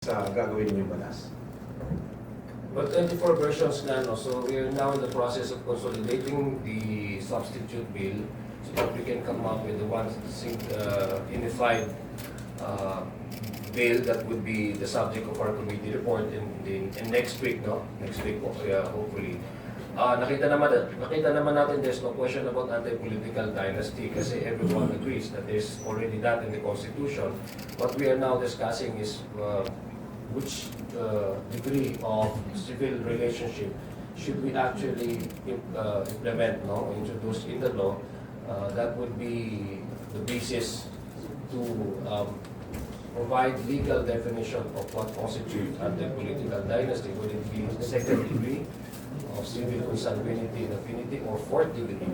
sa gagawin niyo batas? But 24 versions na, no? So we are now in the process of consolidating the substitute bill so that we can come up with the one unified bill that would be the subject of our committee report in next week, no? Next week, hopefully. Nakita naman natin there's no question about anti-political dynasty kasi everyone agrees that there's already that in the Constitution. What we are now discussing is which degree of civil relationship should we actually implement, no? Introduce in the law. That would be the basis to provide legal definition of what constitutes anti-political dynasty. Would it be the second degree of civil consanguinity and affinity, or fourth degree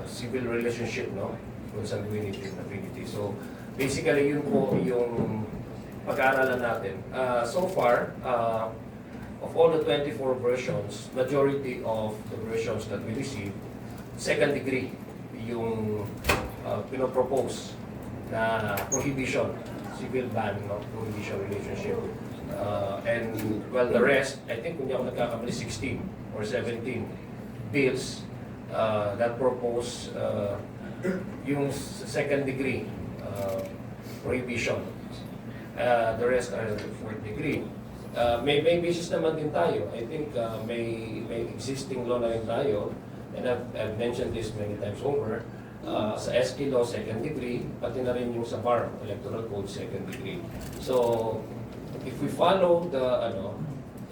civil relationship, no? Consanguinity and affinity. So basically yun po yung pag-aaralan natin. So far, of all the 24 versions, majority of the versions that we received, second degree yung pinopropose na prohibition, civil ban, no? Prohibition relationship. And well, the rest, I think kung di ako nagkakamali, 16 or 17 bills that propose yung second degree prohibition. The rest are fourth degree. May basis naman din tayo. I think may existing law na rin tayo, and I've mentioned this many times over. Sa SK law, second degree, pati na rin yung sa VAR, Electoral Code, second degree. So, if we follow the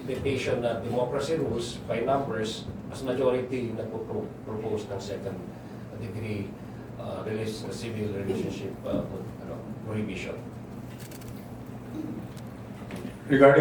invitation na democracy rules by numbers, as majority nagpo-propose ng second degree civil relationship prohibition. Regarding